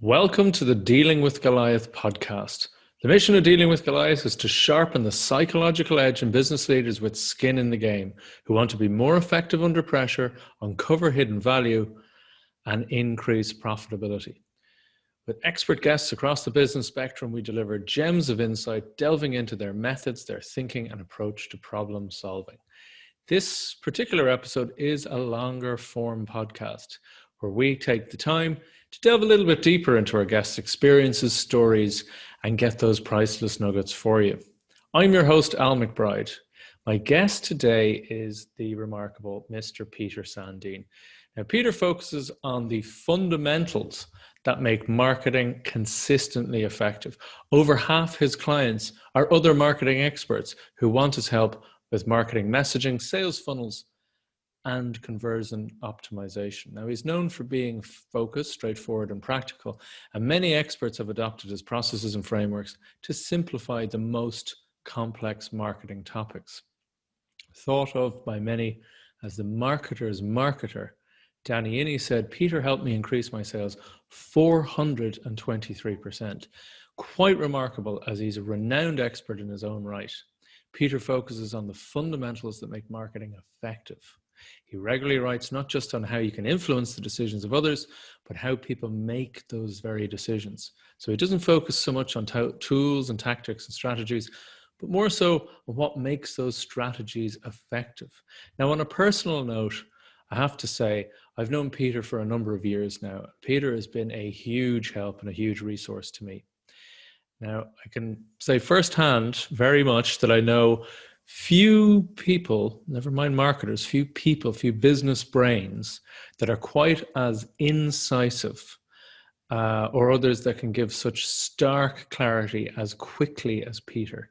Welcome to the Dealing with Goliath podcast. The mission of Dealing with Goliath is to sharpen the psychological edge in business leaders with skin in the game who want to be more effective under pressure, uncover hidden value, and increase profitability. With expert guests across the business spectrum, we deliver gems of insight, delving into their methods, their thinking, and approach to problem solving. This particular episode is a longer form podcast where we take the time to delve a little bit deeper into our guests' experiences, stories, and get those priceless nuggets for you. I'm your host, Al McBride. My guest today is the remarkable Mr. Peter Sandeen. Now, Peter focuses on the fundamentals that make marketing consistently effective. Over half his clients are other marketing experts who want his help with marketing messaging, sales funnels, and conversion optimization. Now, he's known for being focused, straightforward, and practical, and many experts have adopted his processes and frameworks to simplify the most complex marketing topics. Thought of by many as the marketer's marketer, Danny Inney said, "Peter helped me increase my sales 423%. Quite remarkable, as he's a renowned expert in his own right. Peter focuses on the fundamentals that make marketing effective. He regularly writes not just on how you can influence the decisions of others, but how people make those very decisions. So he doesn't focus so much on tools and tactics and strategies, but more so on what makes those strategies effective." Now, on a personal note, I have to say, I've known Peter for a number of years now. Peter has been a huge help and a huge resource to me. Now, I can say firsthand very much that I know few people, never mind marketers, few business brains that are quite as incisive or others that can give such stark clarity as quickly as Peter.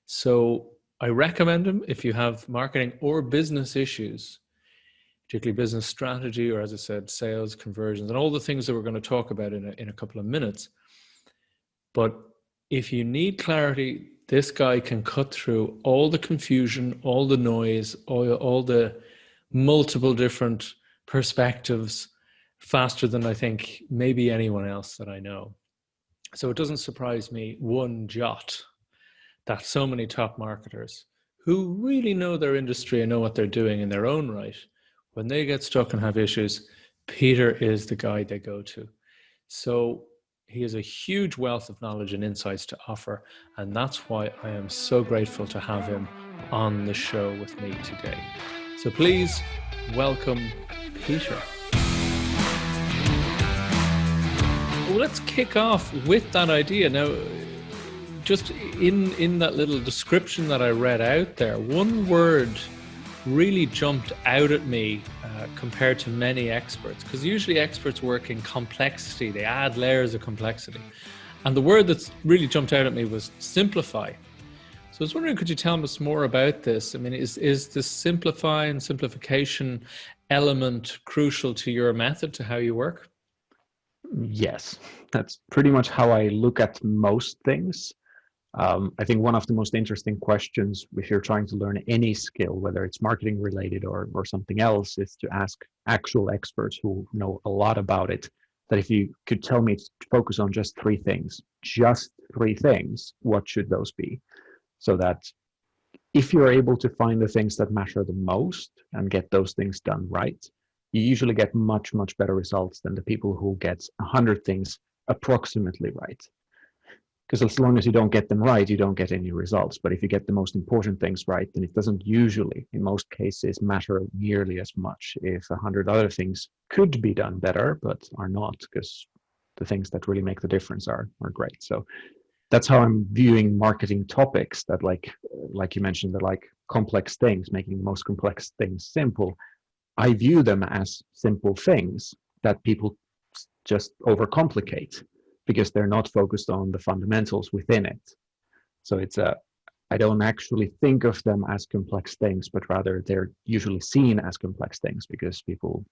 So I recommend him if you have marketing or business issues, particularly business strategy, or as I said, sales, conversions, and all the things that we're going to talk about in a couple of minutes. But if you need clarity, this guy can cut through all the confusion, all the noise, all the multiple different perspectives faster than I think maybe anyone else that I know. So it doesn't surprise me one jot that so many top marketers who really know their industry and know what they're doing in their own right, when they get stuck and have issues, Peter is the guy they go to. So he has a huge wealth of knowledge and insights to offer, and that's why I am so grateful to have him on the show with me today. So please welcome Peter. Well, let's kick off with that idea. Now, just in that little description that I read out there, one word really jumped out at me compared to many experts, because usually experts work in complexity. They add layers of complexity. And the word that's really jumped out at me was simplify. So I was wondering, could you tell us more about this? I mean, is the simplify and simplification element crucial to your method, to how you work? Yes, that's pretty much how I look at most things. I think one of the most interesting questions if you're trying to learn any skill, whether it's marketing related or something else, is to ask actual experts who know a lot about it, that if you could tell me to focus on just three things, what should those be? So that if you're able to find the things that matter the most and get those things done right, you usually get much, much better results than the people who get 100 things approximately right. Because as long as you don't get them right, you don't get any results. But if you get the most important things right, then it doesn't usually, in most cases, matter nearly as much if 100 other things could be done better, but are not, because the things that really make the difference are great. So that's how I'm viewing marketing topics, that like you mentioned, that like complex things, making the most complex things simple. I view them as simple things that people just overcomplicate, because they're not focused on the fundamentals within it. So I don't actually think of them as complex things, but rather they're usually seen as complex things because people,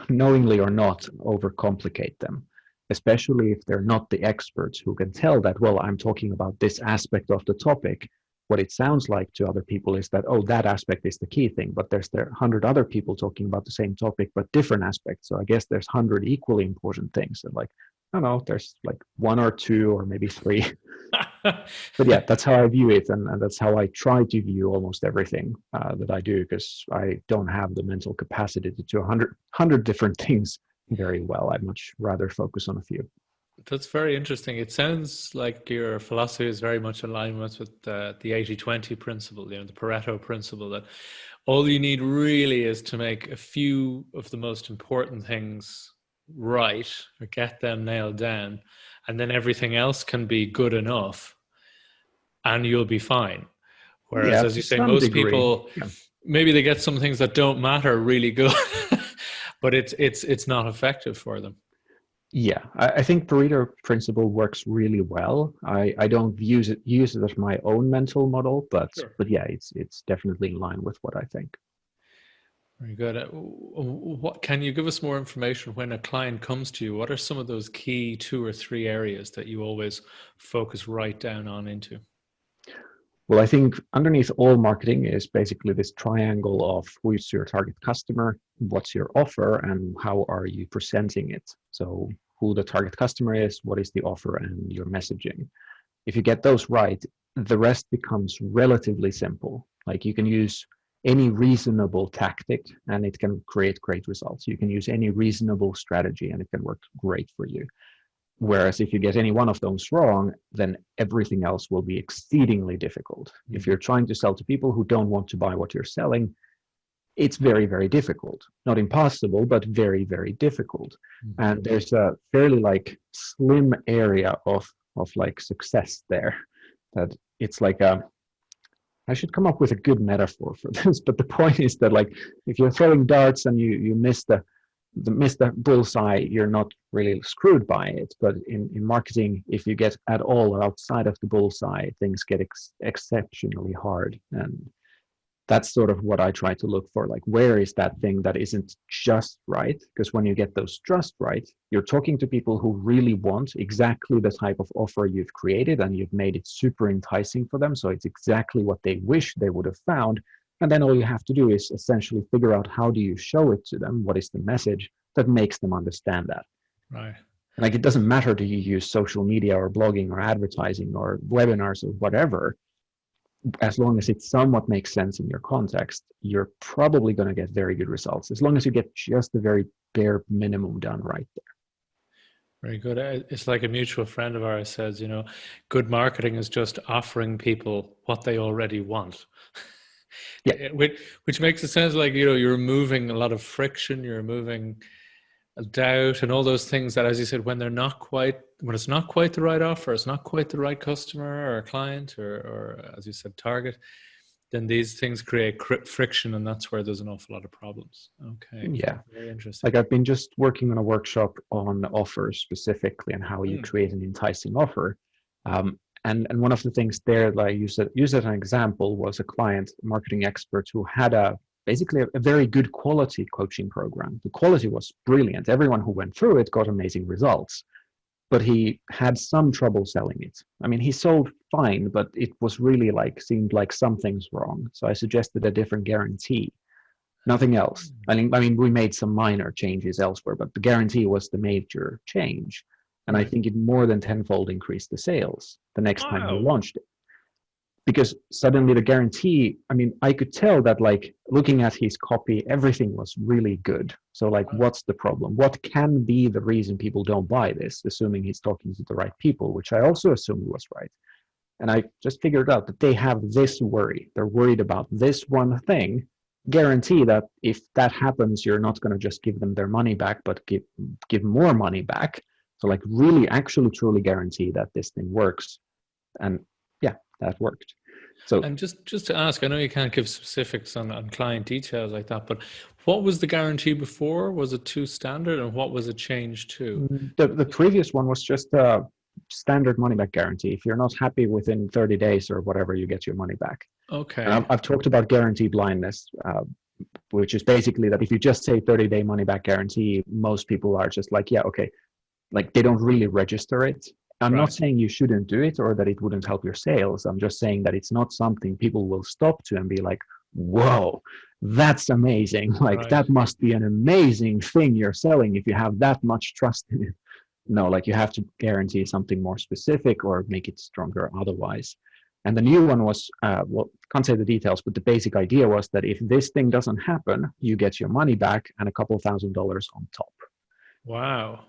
knowingly or not, overcomplicate them, especially if they're not the experts who can tell that, well, I'm talking about this aspect of the topic. What it sounds like to other people is that, oh, that aspect is the key thing, but there are 100 other people talking about the same topic, but different aspects. So I guess there's 100 equally important things. And like, I don't know, there's like one or two or maybe three. But yeah, that's how I view it, and that's how I try to view almost everything that I do, because I don't have the mental capacity to do 100 different things very well. I'd much rather focus on a few. That's very interesting. It sounds like your philosophy is very much in line with the 80-20 principle, the Pareto principle, that all you need really is to make a few of the most important things right, or get them nailed down, and then everything else can be good enough and you'll be fine. Whereas, Yeah, as you to say, some most degree. people, Yeah. maybe they get some things that don't matter really good, but it's not effective for them. Yeah, I think Pareto principle works really well. I don't use it as my own mental model, Sure. but yeah, it's definitely in line with what I think. Very good. What can you give us more information when a client comes to you? What are some of those key 2 or 3 areas that you always focus right down on into? Well, I think underneath all marketing is basically this triangle of who's your target customer, what's your offer, and how are you presenting it. So who the target customer is, what is the offer, and your messaging. If you get those right, the rest becomes relatively simple. Like you can use any reasonable tactic and it can create great results. You can use any reasonable strategy and it can work great for you. Whereas if you get any one of those wrong, then everything else will be exceedingly difficult. If you're trying to sell to people who don't want to buy what you're selling, it's very, very difficult. Not impossible, but very, very difficult. Mm-hmm. And there's a fairly like slim area of like success there. That it's like I should come up with a good metaphor for this, but the point is that like if you're throwing darts and you miss the bullseye, you're not really screwed by it. But in marketing, if you get at all outside of the bullseye, things get exceptionally hard. And that's sort of what I try to look for. Like, where is that thing that isn't just right? Because when you get those just right, you're talking to people who really want exactly the type of offer you've created and you've made it super enticing for them. So it's exactly what they wish they would have found. And then all you have to do is essentially figure out how do you show it to them? What is the message that makes them understand that? Right. Like, it doesn't matter do you use social media or blogging or advertising or webinars or whatever. As long as it somewhat makes sense in your context, you're probably going to get very good results, as long as you get just the very bare minimum done right there. Very good. It's like a mutual friend of ours says, good marketing is just offering people what they already want. Yeah. Which makes it sound like, you're removing a lot of friction, you're removing doubt and all those things that, as you said, when it's not quite the right offer, it's not quite the right customer or client or as you said, target, then these things create friction, and that's where there's an awful lot of problems. Okay. Yeah. Very interesting. Like, I've been just working on a workshop on offers specifically and how you create an enticing offer. And one of the things there that I used as an example was a client marketing expert who had basically a very good quality coaching program. The quality was brilliant. Everyone who went through it got amazing results, but he had some trouble selling it. I mean, he sold fine, but it was really seemed like something's wrong. So I suggested a different guarantee. Nothing else. I mean, we made some minor changes elsewhere, but the guarantee was the major change. And I think it more than tenfold increased the sales the next time we launched it. Because suddenly the guarantee, I mean, I could tell that looking at his copy, everything was really good. So what's the problem? What can be the reason people don't buy this, assuming he's talking to the right people, which I also assumed was right. And I just figured out that they have this worry. They're worried about this one thing. Guarantee that if that happens, you're not going to just give them their money back, but give more money back. So really actually truly guarantee that this thing works. And yeah, that worked. So, and just to ask, I know you can't give specifics on client details like that, but what was the guarantee before? Was it too standard, and what was it changed to? The previous one was just a standard money back guarantee. If you're not happy within 30 days or whatever, you get your money back. Okay. And I've talked about guarantee blindness, which is basically that if you just say 30-day money back guarantee, most people are just yeah, okay. They don't really register it. I'm not saying you shouldn't do it or that it wouldn't help your sales. I'm just saying that it's not something people will stop to and be like, whoa, that's amazing. That must be an amazing thing you're selling if you have that much trust in it. no, like you have to guarantee something more specific or make it stronger otherwise. And the new one was, well, can't say the details, but the basic idea was that if this thing doesn't happen, you get your money back and a couple $1,000s on top. Wow.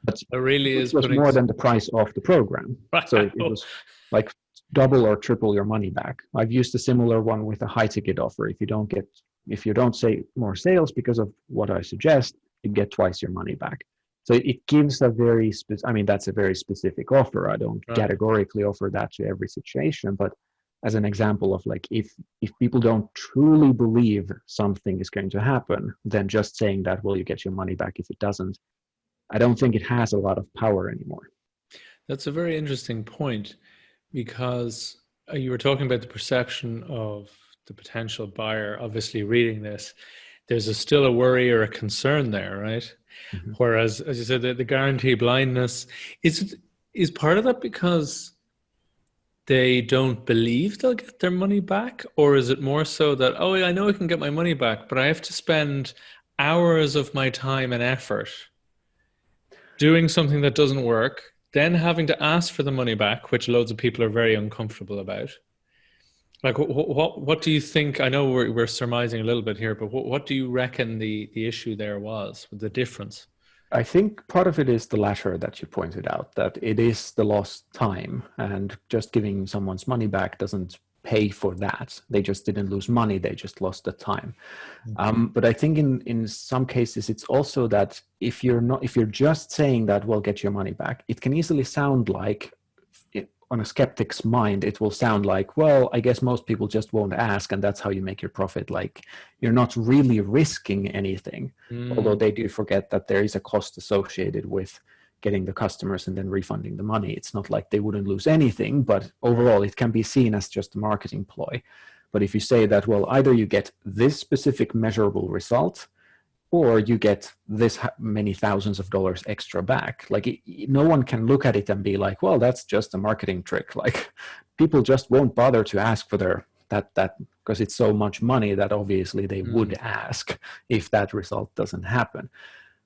But It really which is was putting. more than the price of the program. So it Wow. was like double or triple your money back. I've used a similar one with a high ticket offer. If you don't say more sales because of what I suggest, you get twice your money back. So it gives a very I mean, that's a very specific offer. I don't Right. categorically offer that to every situation, but as an example of like, if people don't truly believe something is going to happen, then just saying that, well, you get your money back if it doesn't, I don't think it has a lot of power anymore. That's a very interesting point, because you were talking about the perception of the potential buyer obviously reading this. There's still a worry or a concern there, right? Mhm. Whereas, as you said, the guarantee blindness is part of that because they don't believe they'll get their money back? Or is it more so that, oh, I know I can get my money back, but I have to spend hours of my time and effort doing something that doesn't work, then having to ask for the money back, which loads of people are very uncomfortable about. Like, what do you think? I know we're surmising a little bit here, but what do you reckon the issue there was, with the difference? I think part of it is the latter that you pointed out, that it is the lost time, and just giving someone's money back doesn't pay for that. They just didn't lose money, they just lost the time. But I think in some cases it's also that if you're just saying that, well, get your money back, it can easily sound like, on a skeptic's mind, it will sound like, well, I guess most people just won't ask, and that's how you make your profit. Like, you're not really risking anything, although they do forget that there is a cost associated with getting the customers and then refunding the money. It's not like they wouldn't lose anything, but overall it can be seen as just a marketing ploy. But if you say that, well, either you get this specific measurable result, or you get this many thousands of dollars extra back. Like, no one can look at it and be like, well, that's just a marketing trick. Like, people just won't bother to ask for that because it's so much money that obviously they would ask if that result doesn't happen.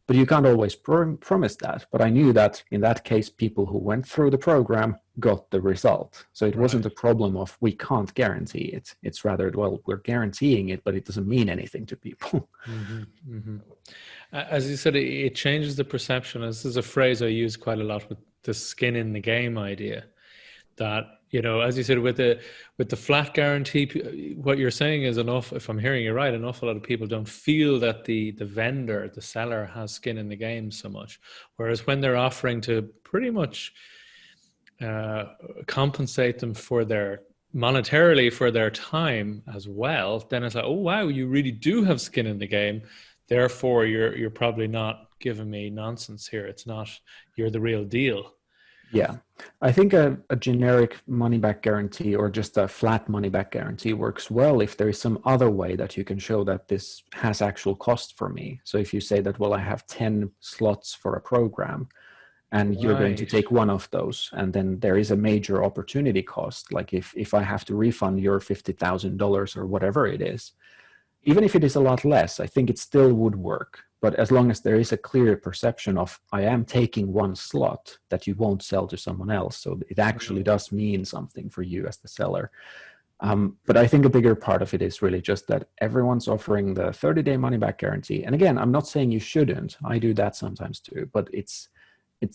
But you can't always promise that. But I knew that in that case, people who went through the program got the result. So it wasn't a problem of, we can't guarantee it. It's rather, well, we're guaranteeing it, but it doesn't mean anything to people. As you said, it changes the perception. This is a phrase I use quite a lot, with the skin in the game idea. That, as you said, with the flat guarantee, what you're saying is, enough, if I'm hearing you right, an awful lot of people don't feel that the vendor, the seller, has skin in the game so much. Whereas when they're offering to pretty much compensate them monetarily for their time as well, then it's like, oh wow, you really do have skin in the game. Therefore, you're probably not giving me nonsense here. It's not, you're the real deal. Yeah, I think a generic money back guarantee, or just a flat money back guarantee, works well if there is some other way that you can show that this has actual cost for me. So if you say that, well, I have 10 slots for a program, and you're going to take one of those, and then there is a major opportunity cost. Like, if I have to refund your $50,000 or whatever it is, even if it is a lot less, I think it still would work. But as long as there is a clear perception of, I am taking one slot that you won't sell to someone else, so it actually does mean something for you as the seller. But I think a bigger part of it is really just that everyone's offering the 30-day money-back guarantee. And again, I'm not saying you shouldn't. I do that sometimes too, but it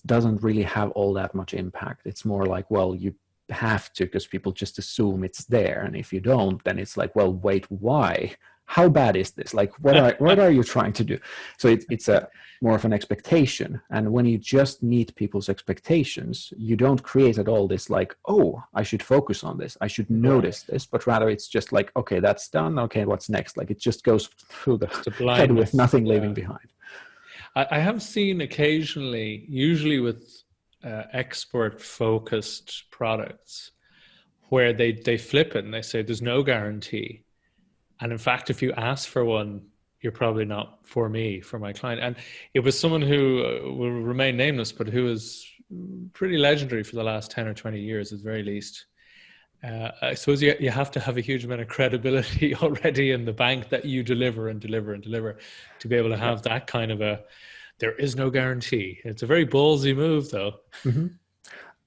doesn't really have all that much impact. It's more like, well, you have to, because people just assume it's there. And if you don't, then it's like, well, wait, why? How bad is this? Like, what are you trying to do? So it's a more of an expectation. And when you just meet people's expectations, you don't create at all this like, oh, I should focus on this, I should notice this, but rather it's just like, okay, that's done. Okay, what's next? Like, it just goes through the head with nothing leaving behind. I have seen occasionally, usually with export-focused products, where they flip it and they say there's no guarantee. And in fact, if you ask for one, you're probably not for me, for my client. And it was someone who will remain nameless, but who is pretty legendary for the last 10 or 20 years at the very least. I suppose you have to have a huge amount of credibility already in the bank that you deliver and deliver and deliver to be able to have that kind of There is no guarantee. It's a very ballsy move, though. Mm-hmm.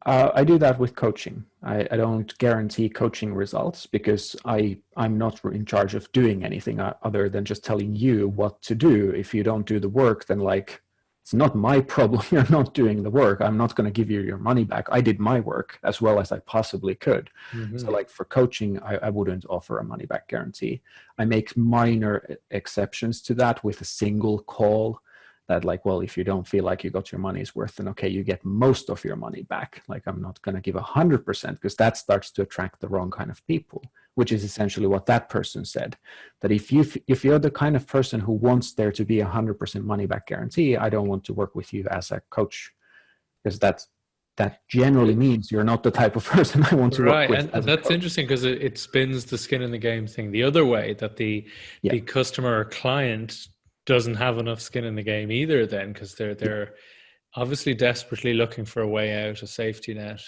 I do that with coaching. I don't guarantee coaching results because I'm not in charge of doing anything other than just telling you what to do. If you don't do the work, then like, it's not my problem. You're not doing the work. I'm not going to give you your money back. I did my work as well as I possibly could. Mm-hmm. So like for coaching, I wouldn't offer a money back guarantee. I make minor exceptions to that with a single call. That like, well, if you don't feel like you got your money's worth, then okay, you get most of your money back. Like I'm not going to give 100% because that starts to attract the wrong kind of people, which is essentially what that person said. That if you're the kind of person who wants there to be 100% money back guarantee, I don't want to work with you as a coach, because that generally means you're not the type of person I want to work with. And that's interesting because it spins the skin in the game thing the other way, that the customer or client doesn't have enough skin in the game either then, because they're obviously desperately looking for a way out, a safety net.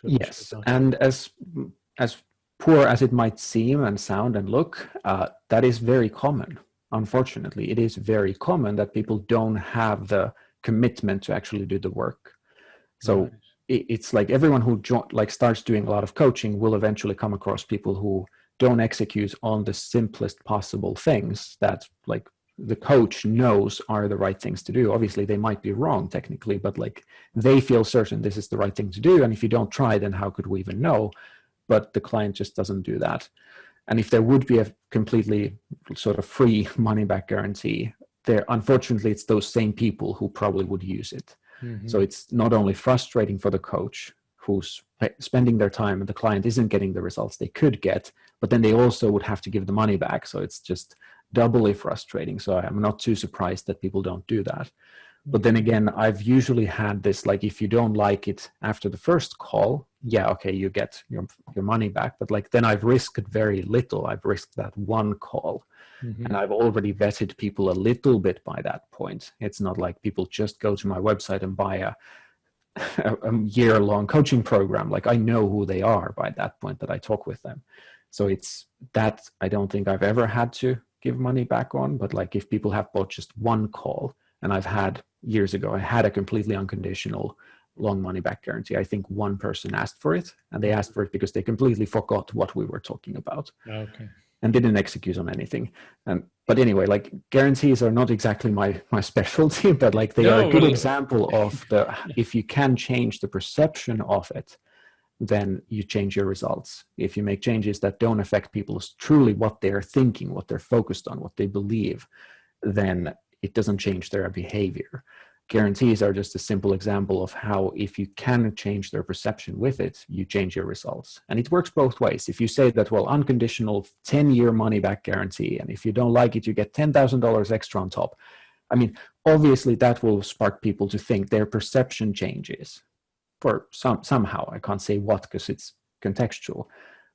Yes, and as poor as it might seem and sound and look, that is very common. Unfortunately, it is very common that people don't have the commitment to actually do the work. So it's like everyone who starts doing a lot of coaching will eventually come across people who don't execute on the simplest possible things that like the coach knows are the right things to do. Obviously they might be wrong technically, but like they feel certain this is the right thing to do. And if you don't try, then how could we even know? But the client just doesn't do that. And if there would be a completely sort of free money back guarantee, unfortunately it's those same people who probably would use it. Mm-hmm. So it's not only frustrating for the coach who's spending their time and the client isn't getting the results they could get, but then they also would have to give the money back. So it's just doubly frustrating. So I'm not too surprised that people don't do that. But then again, I've usually had this, like, if you don't like it after the first call, yeah, okay, you get your money back. But like, then I've risked very little. I've risked that one call. Mm-hmm. And I've already vetted people a little bit by that point. It's not like people just go to my website and buy a year-long coaching program. Like I know who they are by that point that I talk with them. So it's that I don't think I've ever had to give money back on. But like if people have bought just one call, and I've had years ago, I had a completely unconditional long money back guarantee. I think one person asked for it, and they asked for it because they completely forgot what we were talking about. Okay. And didn't execute on anything. But anyway, like guarantees are not exactly my specialty, but like they are a good example of if you can change the perception of it, then you change your results. If you make changes that don't affect people truly what they're thinking, what they're focused on, what they believe, then it doesn't change their behavior. Guarantees are just a simple example of how if you can change their perception with it, you change your results. And it works both ways. If you say that, well, unconditional 10-year money back guarantee, and if you don't like it, you get $10,000 extra on top. I mean, obviously that will spark people to think their perception changes for somehow. I can't say what because it's contextual.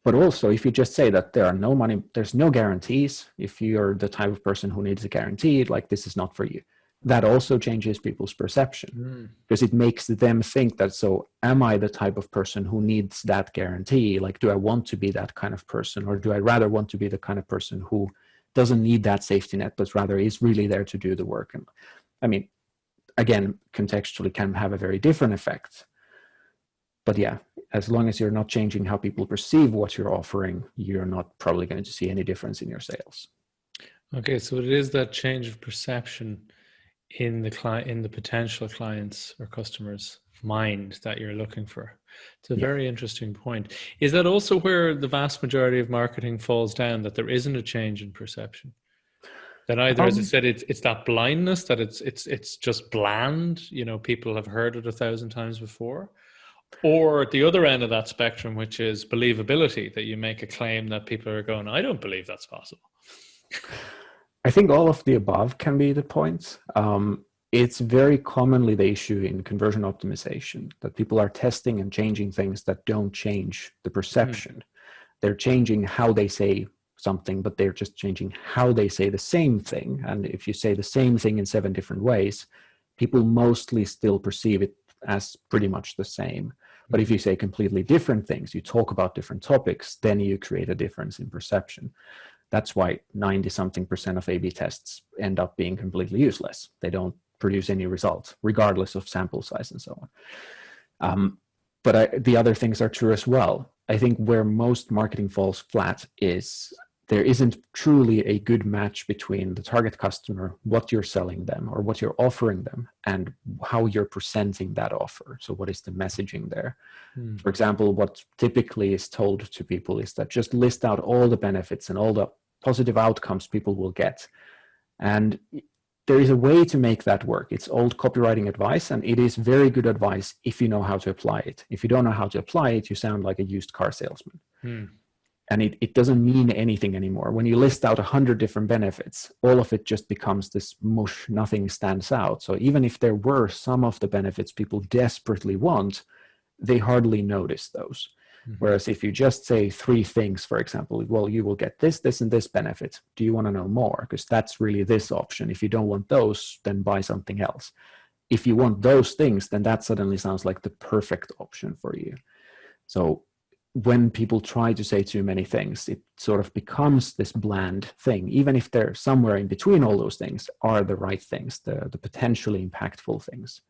But also, if you just say that there's no guarantees, if you're the type of person who needs a guarantee, like this is not for you, that also changes people's perception because it makes them think that, so am I the type of person who needs that guarantee? Like, do I want to be that kind of person, or do I rather want to be the kind of person who doesn't need that safety net, but rather is really there to do the work? And I mean, again, contextually can have a very different effect. But yeah, as long as you're not changing how people perceive what you're offering, you're not probably going to see any difference in your sales. Okay, so it is that change of perception in the potential clients or customers' mind that you're looking for. It's a very interesting point. Is that also where the vast majority of marketing falls down, that there isn't a change in perception? That either, as I said, it's that blindness, that it's just bland, you know, people have heard it 1,000 times before, or at the other end of that spectrum, which is believability, that you make a claim that people are going, I don't believe that's possible. I think all of the above can be the points. It's very commonly the issue in conversion optimization that people are testing and changing things that don't change the perception. They're changing how they say something, but they're just changing how they say the same thing. And if you say the same thing in 7 different ways, people mostly still perceive it as pretty much the same. But if you say completely different things, you talk about different topics, then you create a difference in perception. That's why 90-something% of A/B tests end up being completely useless. They don't produce any result, regardless of sample size and so on. But the other things are true as well. I think where most marketing falls flat is there isn't truly a good match between the target customer, what you're selling them or what you're offering them, and how you're presenting that offer. So what is the messaging there? For example, what typically is told to people is that just list out all the benefits and all the positive outcomes people will get. And there is a way to make that work. It's old copywriting advice, and it is very good advice if you know how to apply it. If you don't know how to apply it, you sound like a used car salesman. And it doesn't mean anything anymore. When you list out 100 different benefits, all of it just becomes this mush, nothing stands out. So even if there were some of the benefits people desperately want, they hardly notice those. Whereas if you just say 3 things, for example, well, you will get this, this, and this benefit. Do you want to know more? Because that's really this option. If you don't want those, then buy something else. If you want those things, then that suddenly sounds like the perfect option for you. So when people try to say too many things, it sort of becomes this bland thing, even if they're somewhere in between all those things are the right things, the potentially impactful things.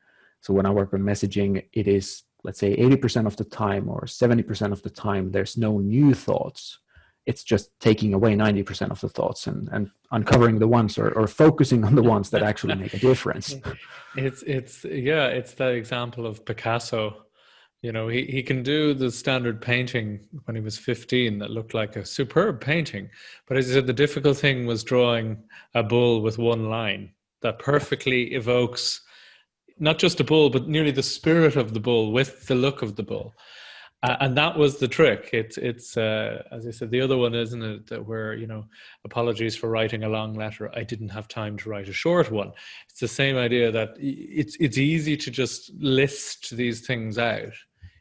So when I work on messaging, it is, let's say 80% of the time or 70% of the time, there's no new thoughts. It's just taking away 90% of the thoughts and uncovering the ones or focusing on the ones that actually make a difference. It's that example of Picasso. You know, he can do the standard painting when he was 15 that looked like a superb painting. But as I said, the difficult thing was drawing a bull with one line that perfectly evokes not just a bull, but nearly the spirit of the bull with the look of the bull. And that was the trick. It's as I said, the other one, isn't it, that where, you know, apologies for writing a long letter. I didn't have time to write a short one. It's the same idea that it's easy to just list these things out.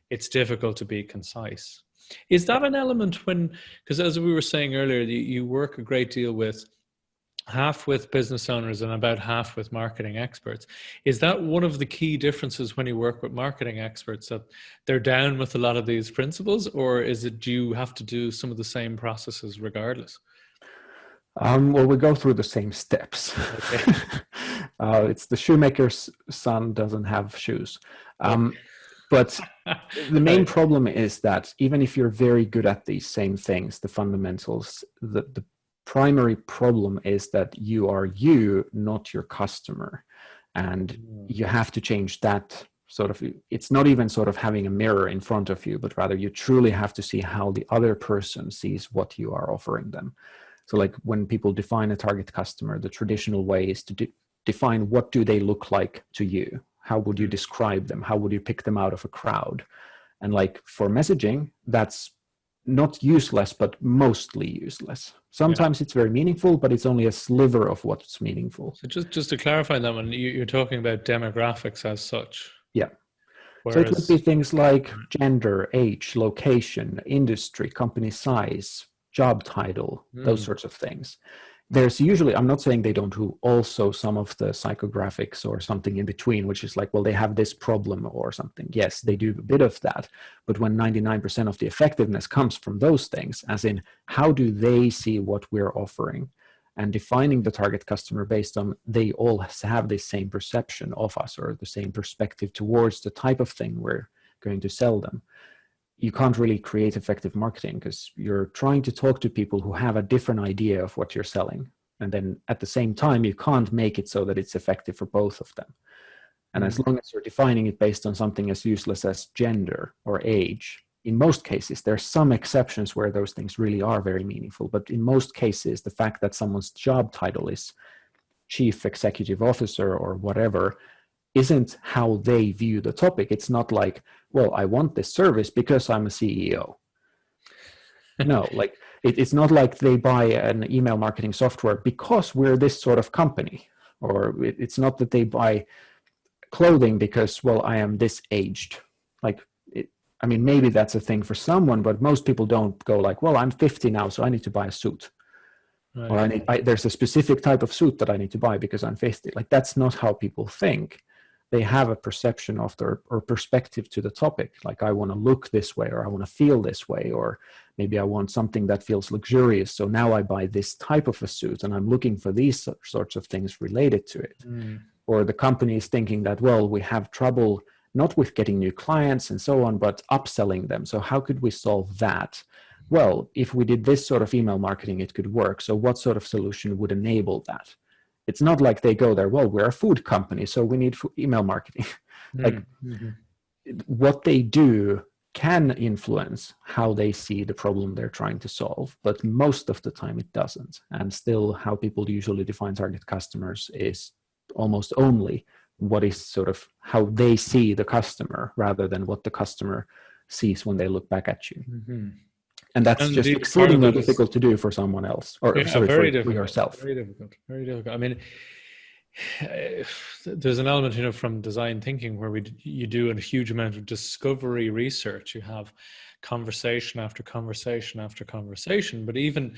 It's difficult to be concise. Is that an element when, because as we were saying earlier, you work a great deal with half with business owners and about half with marketing experts. Is that one of the key differences when you work with marketing experts, that they're down with a lot of these principles, or is it, do you have to do some of the same processes regardless? Well, we go through the same steps. Okay. It's the shoemaker's son doesn't have shoes. But the main problem is that even if you're very good at these same things, the fundamentals, the primary problem is that you are you, not your customer. And you have to change that sort of, it's not even sort of having a mirror in front of you, but rather you truly have to see how the other person sees what you are offering them. So like when people define a target customer, the traditional way is to define what do they look like to you? How would you describe them? How would you pick them out of a crowd? And like for messaging, that's not useless, but mostly useless. Sometimes it's very meaningful, but it's only a sliver of what's meaningful. So just to clarify that one, you're talking about demographics as such. Yeah. Whereas, so it would be things like gender, age, location, industry, company size, job title, those sorts of things. There's usually, I'm not saying they don't do also some of the psychographics or something in between, which is like, well, they have this problem or something. Yes, they do a bit of that. But when 99% of the effectiveness comes from those things, as in how do they see what we're offering, and defining the target customer based on they all have the same perception of us or the same perspective towards the type of thing we're going to sell them. You can't really create effective marketing because you're trying to talk to people who have a different idea of what you're selling. And then at the same time, you can't make it so that it's effective for both of them. And as long as you're defining it based on something as useless as gender or age, in most cases, there's some exceptions where those things really are very meaningful. But in most cases, the fact that someone's job title is chief executive officer or whatever isn't how they view the topic. It's not like, well, I want this service because I'm a CEO. No, like it's not like they buy an email marketing software because we're this sort of company. Or it's not that they buy clothing because, well, I am this aged. Like, I mean, maybe that's a thing for someone, but most people don't go like, well, I'm 50 now, so I need to buy a suit. Right. Or there's a specific type of suit that I need to buy because I'm 50. Like, that's not how people think. They have a perception of their or perspective to the topic. Like, I want to look this way, or I want to feel this way, or maybe I want something that feels luxurious. So now I buy this type of a suit and I'm looking for these sorts of things related to it. or the company is thinking that, well, we have trouble not with getting new clients and so on, but upselling them. So how could we solve that? Well, if we did this sort of email marketing, it could work. So what sort of solution would enable that? It's not like they go there, well, we're a food company, so we need email marketing. Like what they do can influence how they see the problem they're trying to solve, but most of the time it doesn't. And still, how people usually define target customers is almost only what is sort of how they see the customer rather than what the customer sees when they look back at you. And that's And just indeed, exceedingly difficult to do for someone else, or yeah, sorry, very for difficult, yourself. very difficult, very difficult. I mean, there's an element, you know, from design thinking where you do a huge amount of discovery research. You have conversation after conversation after conversation, but even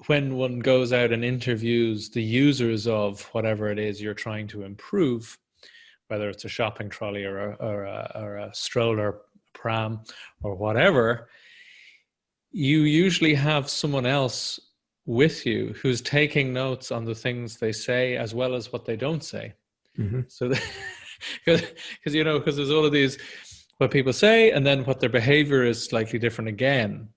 when one goes out and interviews the users of whatever it is you're trying to improve, whether it's a shopping trolley or a stroller, pram, or whatever, you usually have someone else with you who's taking notes on the things they say as well as what they don't say. So because you know, because there's all of these what people say and then what their behavior is slightly different again.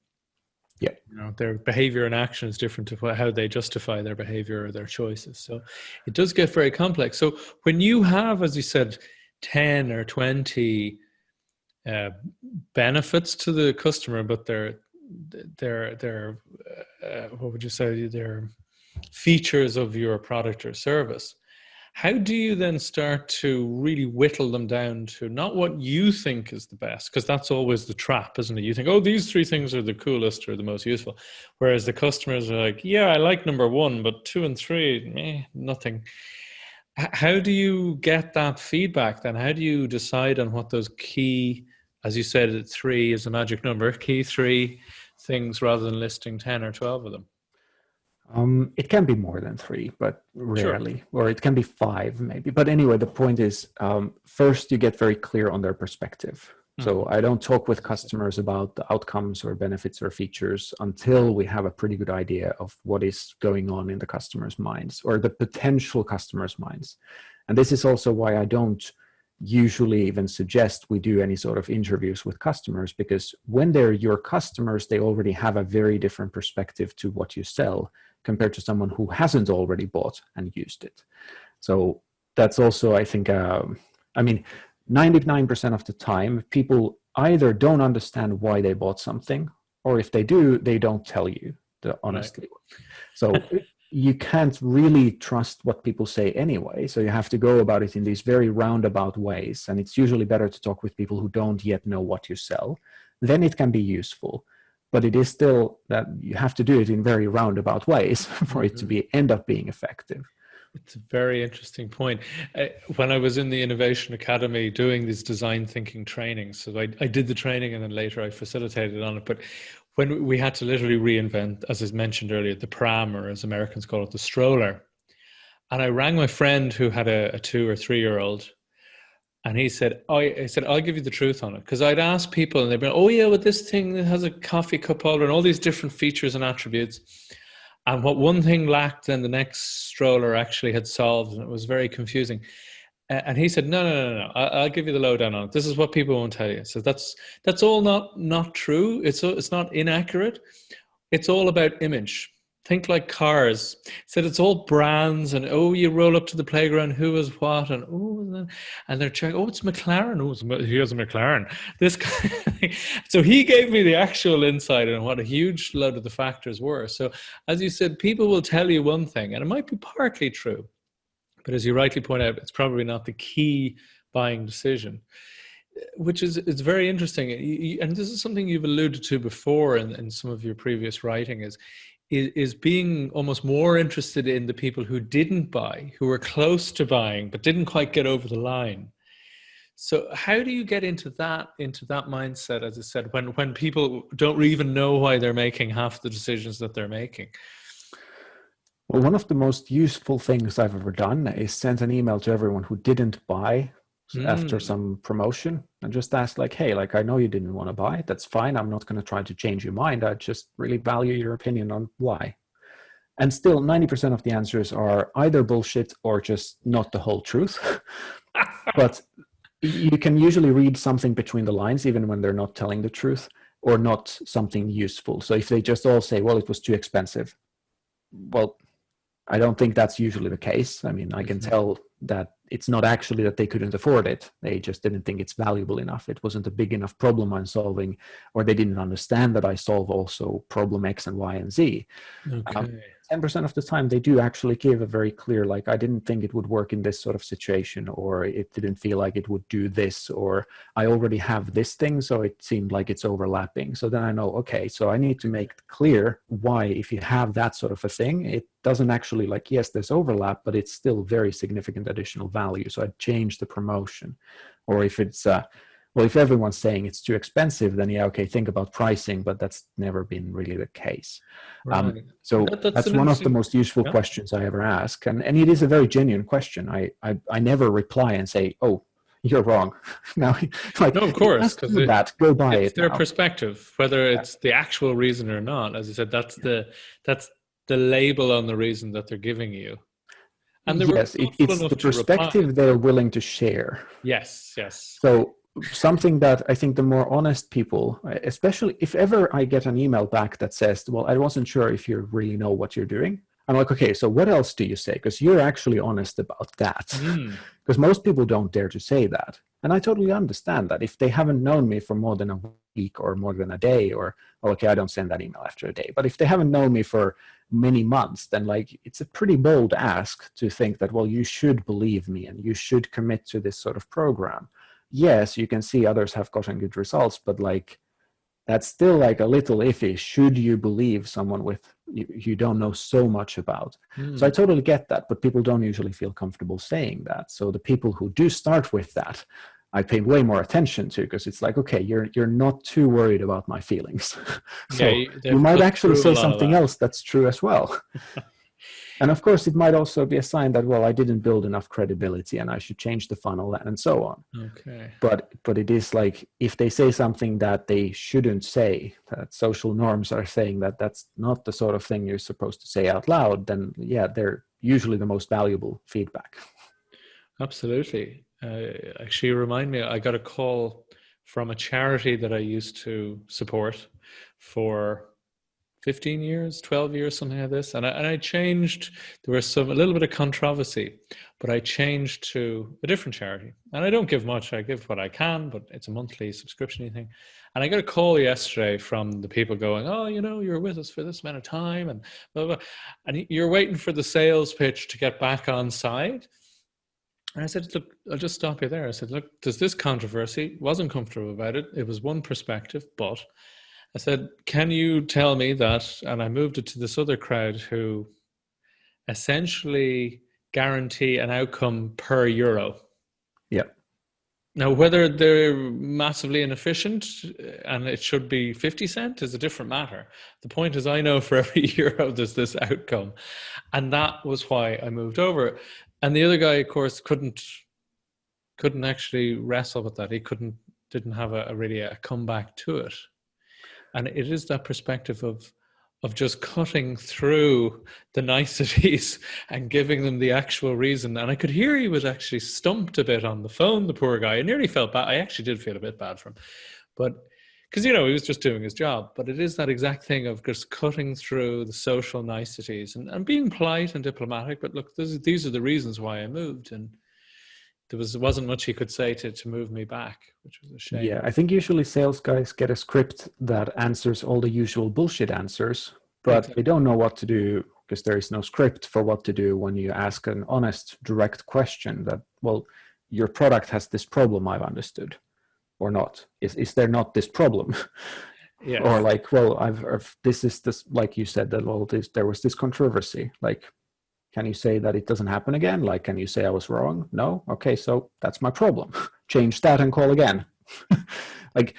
Yeah, you know, their behavior and action is different to how they justify their behavior or their choices. So it does get very complex. So when you have, as you said, 10 or 20 benefits to the customer, but they're what would you say, they're features of your product or service, how do you then start to really whittle them down to not what you think is the best? Because that's always the trap, isn't it? You think, oh, these 3 things are the coolest or the most useful. Whereas the customers are like, yeah, I like number 1, but 2 and 3, nothing. How do you get that feedback then? How do you decide on what those key, as you said, 3 is a magic number, key 3 things rather than listing 10 or 12 of them? It can be more than 3, but rarely, Sure. or it can be 5 maybe. But anyway, the point is, first you get very clear on their perspective. So I don't talk with customers about the outcomes or benefits or features until we have a pretty good idea of what is going on in the customer's minds or the potential customers' minds. And this is also why I don't usually even suggest we do any sort of interviews with customers, because when they're your customers, they already have a very different perspective to what you sell compared to someone who hasn't already bought and used it. So that's also, I think, I mean, 99% of the time, people either don't understand why they bought something, or if they do, they don't tell you honestly. Right. So you can't really trust what people say anyway. So you have to go about it in these very roundabout ways. And it's usually better to talk with people who don't yet know what you sell. Then it can be useful. But it is still that you have to do it in very roundabout ways for it to end up being effective. It's a very interesting point. When I was in the Innovation Academy doing these design thinking trainings, so I did the training and then later I facilitated on it. But when we had to literally reinvent, as I mentioned earlier, the pram, or as Americans call it, the stroller. And I rang my friend who had a 2 or 3-year-old. And he said, I said, I'll give you the truth on it. Because I'd ask people and they'd be like, oh yeah, with this thing that has a coffee cup holder and all these different features and attributes. And what one thing lacked, then the next stroller actually had solved, and it was very confusing. And he said, no, I'll give you the lowdown on it. This is what people won't tell you. So that's all not true. It's not inaccurate. It's all about image. Think like cars. Said it's all brands, and oh, you roll up to the playground, who is what, and oh, and they're checking. Oh, it's McLaren. Oh, he has a McLaren. This kind of thing. So he gave me the actual insight on what a huge load of the factors were. So as you said, people will tell you one thing, and it might be partly true, but as you rightly point out, it's probably not the key buying decision. Which is, it's very interesting, and this is something you've alluded to before in some of your previous writing, is being almost more interested in the people who didn't buy, who were close to buying but didn't quite get over the line. So how do you get into that mindset, as I said, when people don't even know why they're making half the decisions that they're making? Well, one of the most useful things I've ever done is send an email to everyone who didn't buy after some promotion and just ask, like, hey, like, I know you didn't want to buy. That's fine. I'm not going to try to change your mind. I just really value your opinion on why. And still 90% of the answers are either bullshit or just not the whole truth. But you can usually read something between the lines, even when they're not telling the truth, or not something useful. So if they just all say, well, it was too expensive, well, I don't think that's usually the case. I mean, I can tell that it's not actually that they couldn't afford it. They just didn't think it's valuable enough. It wasn't a big enough problem I'm solving, or they didn't understand that I solve also problem X and Y and Z. Okay. 10% of the time, they do actually give a very clear, like, I didn't think it would work in this sort of situation, or it didn't feel like it would do this, or I already have this thing, so it seemed like it's overlapping. So then I know, okay, so I need to make clear why, if you have that sort of a thing, it doesn't actually, like, yes, there's overlap, but it's still very significant additional value. So I change the promotion. Or if it's, well, if everyone's saying it's too expensive, then yeah, okay, think about pricing, but that's never been really the case. Right. So That's that's one of the most useful questions I ever ask. And it is a very genuine question. I never reply and say, oh, you're wrong. Now, like, no, of course, because go buy it's it their now. perspective, whether it's the actual reason or not. As I said, that's the label on the reason that they're giving you. And yes, it's the perspective they're willing to share. Yes, yes. So something that I think the more honest people, especially if ever I get an email back that says, well, I wasn't sure if you really know what you're doing. I'm like, okay, so what else do you say? Because you're actually honest about that. Because most people don't dare to say that. And I totally understand that. If they haven't known me for more than a week or more than a day, or, well, okay, I don't send that email after a day. But if they haven't known me for many months, then like it's a pretty bold ask to think that, well, you should believe me and you should commit to this sort of program. Yes, you can see others have gotten good results, but like that's still like a little iffy. Should you believe someone with you don't know so much about? So I totally get that, but people don't usually feel comfortable saying that. So the people who do start with that, I pay way more attention to, because it's like, okay, you're not too worried about my feelings. So you might actually say something else that's true as well. And of course, it might also be a sign that, well, I didn't build enough credibility and I should change the funnel and so on. Okay. But it is like, if they say something that they shouldn't say, that social norms are saying that that's not the sort of thing you're supposed to say out loud, then yeah, they're usually the most valuable feedback. Absolutely. Actually, remind me, I got a call from a charity that I used to support for 15 years, 12 years, something like this. And I changed, there was a little bit of controversy, but I changed to a different charity. And I don't give much, I give what I can, but it's a monthly subscription thing. And I got a call yesterday from the people going, oh, you know, you're with us for this amount of time and blah, blah. And you're waiting for the sales pitch to get back on side. And I said, look, I'll just stop you there. I said, look, there's this controversy, wasn't comfortable about it. It was one perspective, but I said, can you tell me that? And I moved it to this other crowd who essentially guarantee an outcome per euro. Yeah. Now, whether they're massively inefficient and it should be 50 cents is a different matter. The point is, I know for every euro there's this outcome. And that was why I moved over. And the other guy, of course, couldn't actually wrestle with that. He didn't have a comeback to it. And it is that perspective of just cutting through the niceties and giving them the actual reason. And I could hear he was actually stumped a bit on the phone, the poor guy. I nearly felt bad. I actually did feel a bit bad for him. But because, you know, he was just doing his job. But it is that exact thing of just cutting through the social niceties and being polite and diplomatic. But look, these are the reasons why I moved. And there wasn't much he could say to move me back, which was a shame. Yeah, I think usually sales guys get a script that answers all the usual bullshit answers, but exactly. They don't know what to do because there is no script for what to do when you ask an honest, direct question that, well, your product has this problem, I've understood, or not. Is there not this problem? Yeah. Or like, well, this is this, like you said, that, well, there was this controversy, like, can you say that it doesn't happen again? Like, can you say I was wrong? No? Okay, so that's my problem. Change that and call again. Like,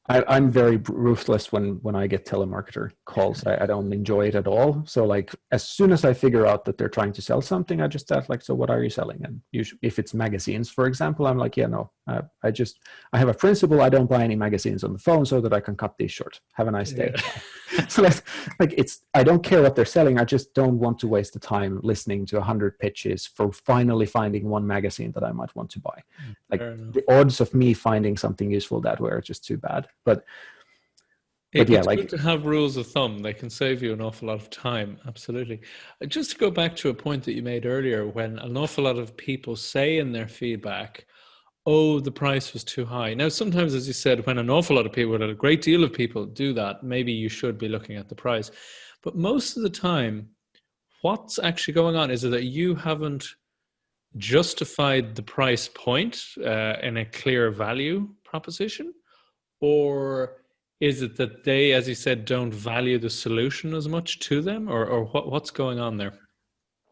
I'm very ruthless when I get telemarketer calls. I don't enjoy it at all. So like as soon as I figure out that they're trying to sell something, I just ask like, so what are you selling? And usually, if it's magazines, for example, I'm like, yeah, no, I have a principle. I don't buy any magazines on the phone so that I can cut these short. Have a nice day. Yeah. So that's like I don't care what they're selling. I just don't want to waste the time listening to 100 pitches for finally finding one magazine that I might want to buy. Like Fair enough. the odds of me finding something useful that way are just too bad. But yeah, It's good like to have rules of thumb. They can save you an awful lot of time. Absolutely. Just to go back to a point that you made earlier, when an awful lot of people say in their feedback, oh, the price was too high. Now, sometimes, as you said, when an awful lot of people, a great deal of people do that, maybe you should be looking at the price. But most of the time, what's actually going on? Is it that you haven't justified the price point in a clear value proposition? Or is it that they, as you said, don't value the solution as much to them? Or what's going on there?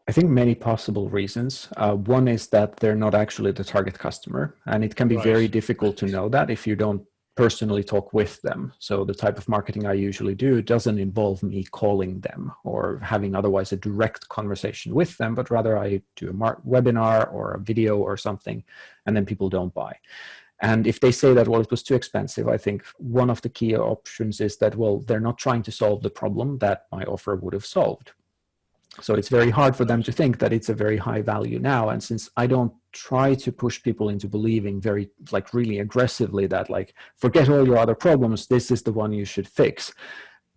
I think many possible reasons. One is that they're not actually the target customer, and it can be Right. very difficult to know that if you don't personally talk with them. So the type of marketing I usually do doesn't involve me calling them or having otherwise a direct conversation with them, but rather I do a webinar or a video or something, and then people don't buy. And if they say that, well, it was too expensive, I think one of the key options is that, well, they're not trying to solve the problem that my offer would have solved. So it's very hard for them to think that it's a very high value now. And since I don't try to push people into believing very, like really aggressively that like, forget all your other problems, this is the one you should fix,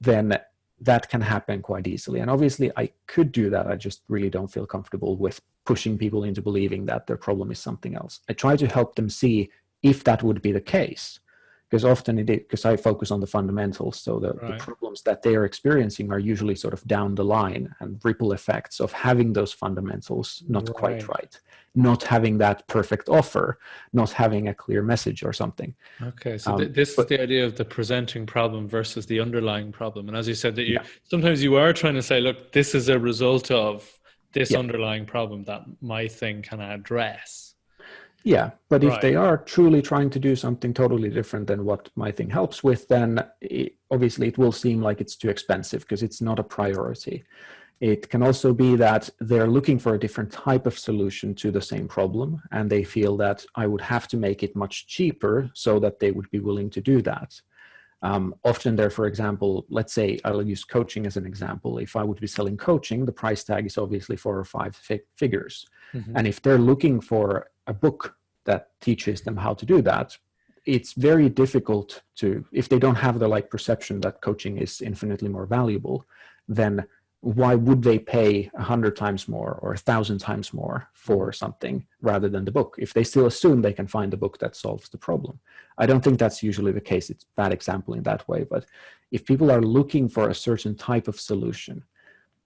then that can happen quite easily. And obviously I could do that. I just really don't feel comfortable with pushing people into believing that their problem is something else. I try to help them see if that would be the case. Because often it is, because I focus on the fundamentals. So the problems that they are experiencing are usually sort of down the line and ripple effects of having those fundamentals not quite right, not having that perfect offer, not having a clear message or something. Okay, so this is the idea of the presenting problem versus the underlying problem. And as you said, that sometimes you are trying to say, look, this is a result of this underlying problem that my thing can address. Yeah, but if they are truly trying to do something totally different than what my thing helps with, then obviously it will seem like it's too expensive because it's not a priority. It can also be that they're looking for a different type of solution to the same problem, and they feel that I would have to make it much cheaper so that they would be willing to do that. Often there, for example, let's say I'll use coaching as an example. If I would be selling coaching, the price tag is obviously 4 or 5 figures. Mm-hmm. And if they're looking for a book that teaches them how to do that, it's very difficult to, if they don't have the like perception that coaching is infinitely more valuable, then why would they pay 100 times more or 1,000 times more for something rather than the book if they still assume they can find the book that solves the problem? I don't think that's usually the case. It's a bad example in that way. But if people are looking for a certain type of solution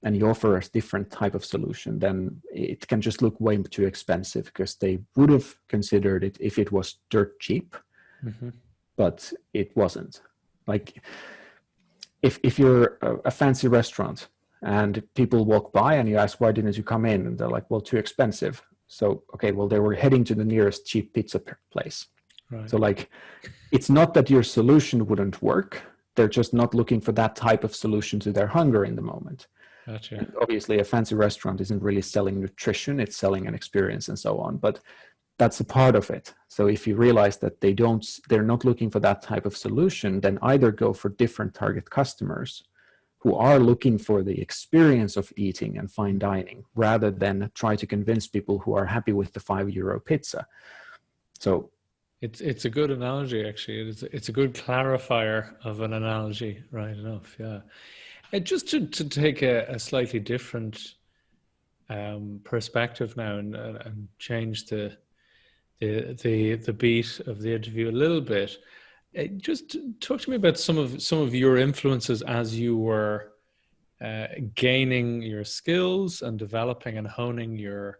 and you offer a different type of solution, then it can just look way too expensive because they would have considered it if it was dirt cheap, but it wasn't. Like if you're a fancy restaurant and people walk by and you ask, why didn't you come in? And they're like, well, too expensive. So, okay, well, they were heading to the nearest cheap pizza place. Right. So like, it's not that your solution wouldn't work. They're just not looking for that type of solution to their hunger in the moment. Gotcha. And obviously, a fancy restaurant isn't really selling nutrition. It's selling an experience and so on. But that's a part of it. So if you realize that they're not looking for that type of solution, then either go for different target customers who are looking for the experience of eating and fine dining rather than try to convince people who are happy with the €5 pizza. So it's a good analogy, actually. It's a good clarifier of an analogy, right enough, yeah. And just to take a slightly different perspective now and change the beat of the interview a little bit. Just talk to me about some of your influences as you were gaining your skills and developing and honing your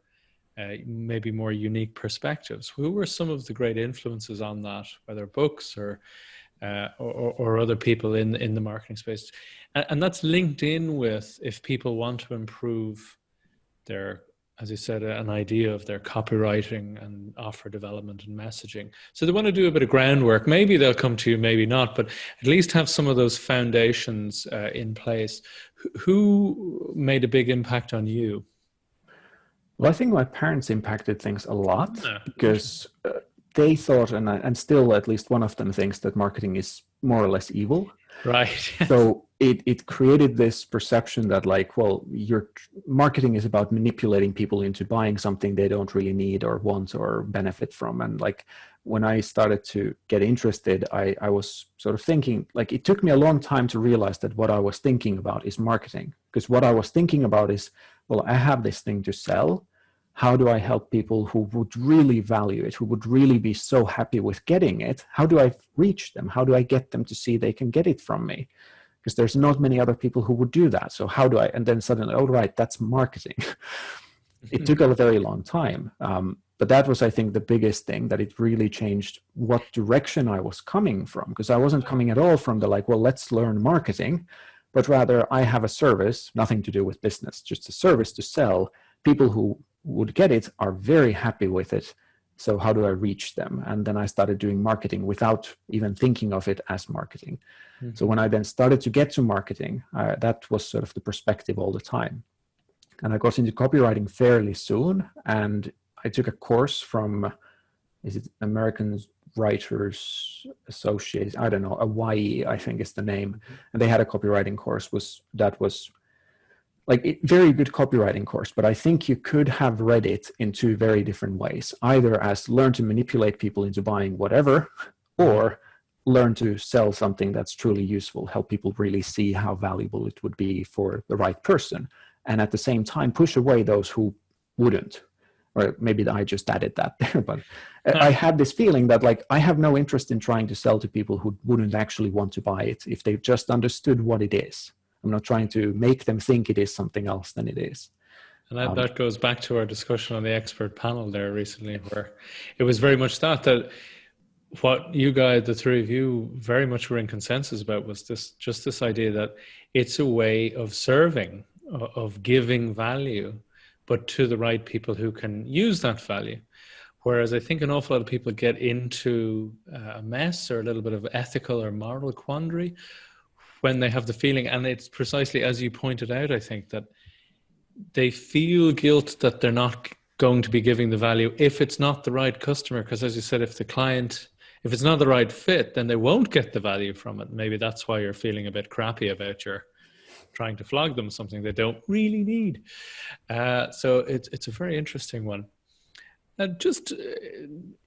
maybe more unique perspectives. Who were some of the great influences on that, whether books or other people in the marketing space? And that's linked in with, if people want to improve their as you said, an idea of their copywriting and offer development and messaging. So they want to do a bit of groundwork. Maybe they'll come to you, maybe not, but at least have some of those foundations in place. Who made a big impact on you? Well, I think my parents impacted things a lot Ah, because they thought, and still at least one of them thinks, that marketing is more or less evil. right. So it created this perception that, like, well, your marketing is about manipulating people into buying something they don't really need or want or benefit from. And like, when I started to get interested, I was sort of thinking, like, it took me a long time to realize that what I was thinking about is marketing. Because what I was thinking about is, well, I have this thing to sell. How do I help people who would really value it, who would really be so happy with getting it? How do I reach them? How do I get them to see they can get it from me? Because there's not many other people who would do that. So how do I? And then suddenly, oh, right, that's marketing. It took a very long time. But that was, I think, the biggest thing, that it really changed what direction I was coming from. Because I wasn't coming at all from the, like, well, let's learn marketing, but rather I have a service, nothing to do with business, just a service to sell. People who would get it are very happy with it. So how do I reach them? And then I started doing marketing without even thinking of it as marketing. Mm-hmm. So when I then started to get to marketing, that was sort of the perspective all the time. And I got into copywriting fairly soon. And I took a course from, is it American Writers Association? I don't know, a YE, I think is the name. And they had a copywriting course that was like a very good copywriting course, but I think you could have read it in two very different ways, either as learn to manipulate people into buying whatever, or learn to sell something that's truly useful, help people really see how valuable it would be for the right person. And at the same time, push away those who wouldn't. Or maybe I just added that there, but I had this feeling that, like, I have no interest in trying to sell to people who wouldn't actually want to buy it if they just understood what it is. I'm not trying to make them think it is something else than it is. And that goes back to our discussion on the expert panel there recently, where it was very much that what you guys, the three of you, very much were in consensus about was this idea that it's a way of serving, of giving value, but to the right people who can use that value. Whereas I think an awful lot of people get into a mess or a little bit of ethical or moral quandary when they have the feeling, and it's precisely as you pointed out, I think, that they feel guilt that they're not going to be giving the value if it's not the right customer. Because as you said, if it's not the right fit, then they won't get the value from it. Maybe that's why you're feeling a bit crappy about your trying to flog them something they don't really need. So it's a very interesting one. Just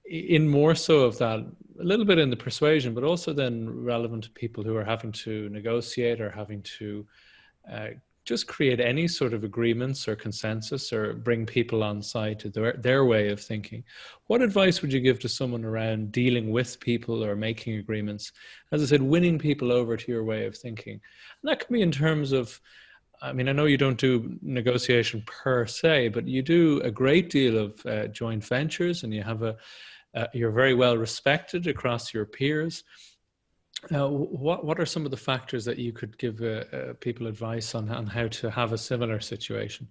in more so of that, a little bit in the persuasion, but also then relevant to people who are having to negotiate or having to just create any sort of agreements or consensus or bring people on side to their way of thinking. What advice would you give to someone around dealing with people or making agreements? As I said, winning people over to your way of thinking. And that can be in terms of, I mean, I know you don't do negotiation per se, but you do a great deal of joint ventures, and you have you're very well respected across your peers. What are some of the factors that you could give people advice on how to have a similar situation?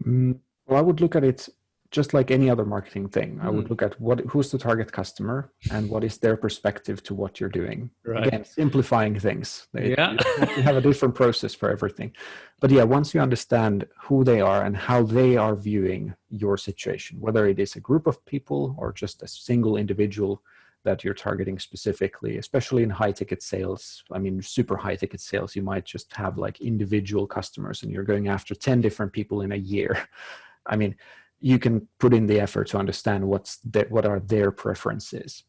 Well, I would look at it just like any other marketing thing. I would look at who's the target customer and what is their perspective to what you're doing. Right. Again, simplifying things. You have a different process for everything. But yeah, once you understand who they are and how they are viewing your situation, whether it is a group of people or just a single individual that you're targeting specifically, especially in high ticket sales. I mean, super high ticket sales, you might just have like individual customers and you're going after 10 different people in a year. I mean, you can put in the effort to understand what are their preferences,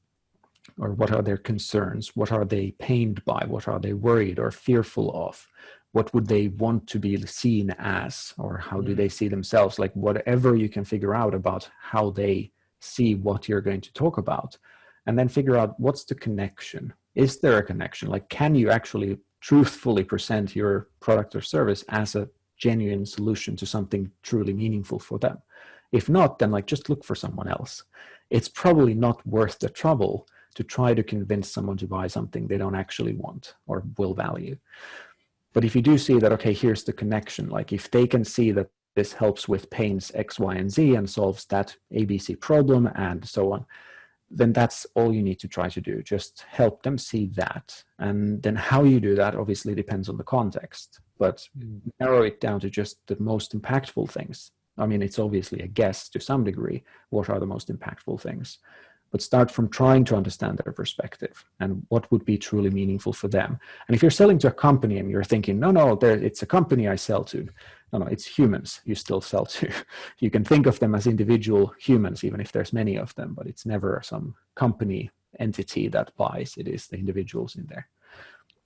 or what are their concerns, what are they pained by, what are they worried or fearful of, what would they want to be seen as, or how do they see themselves, like whatever you can figure out about how they see what you're going to talk about, and then figure out what's the connection. Is there a connection? Like, can you actually truthfully present your product or service as a genuine solution to something truly meaningful for them? If not, then like just look for someone else. It's probably not worth the trouble to try to convince someone to buy something they don't actually want or will value. But if you do see that, okay, here's the connection, like if they can see that this helps with pains X, Y, and Z and solves that ABC problem and so on, then that's all you need to try to do. Just help them see that. And then how you do that obviously depends on the context, but narrow it down to just the most impactful things. I mean, it's obviously a guess to some degree, what are the most impactful things? But start from trying to understand their perspective and what would be truly meaningful for them. And if you're selling to a company and you're thinking, no, it's a company I sell to. No, it's humans you still sell to. You can think of them as individual humans, even if there's many of them, but it's never some company entity that buys. It is the individuals in there.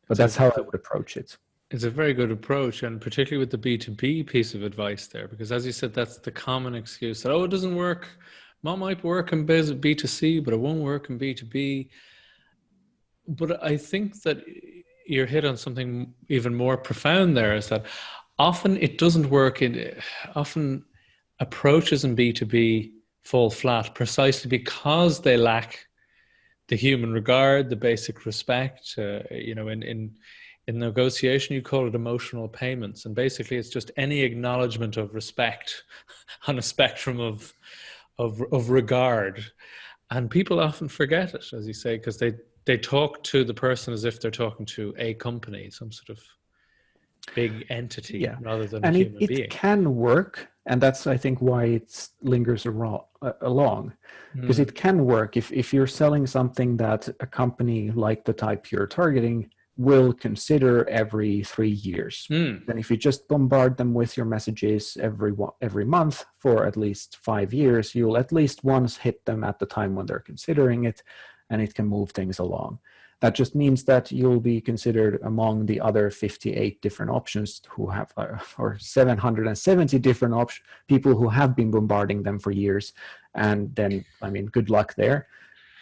But that's how I would approach it. It's a very good approach, and particularly with the B2B piece of advice there, because as you said, that's the common excuse that, it doesn't work. That might work in B2C, but it won't work in B2B. But I think that you're hit on something even more profound there, is that often it doesn't work. Often approaches in B2B fall flat precisely because they lack the human regard, the basic respect. In negotiation, you call it emotional payments. And basically it's just any acknowledgement of respect on a spectrum of regard. And people often forget it, as you say, because they talk to the person as if they're talking to a company, some sort of big entity, rather than a human being. It can work, and that's, I think, why it lingers along, because it can work if you're selling something that a company like the type you're targeting will consider every 3 years. Then if you just bombard them with your messages every month for at least 5 years, you'll at least once hit them at the time when they're considering it, and it can move things along. That just means that you'll be considered among the other 58 different options who have, or 770 different people who have been bombarding them for years. And then, I mean, good luck there.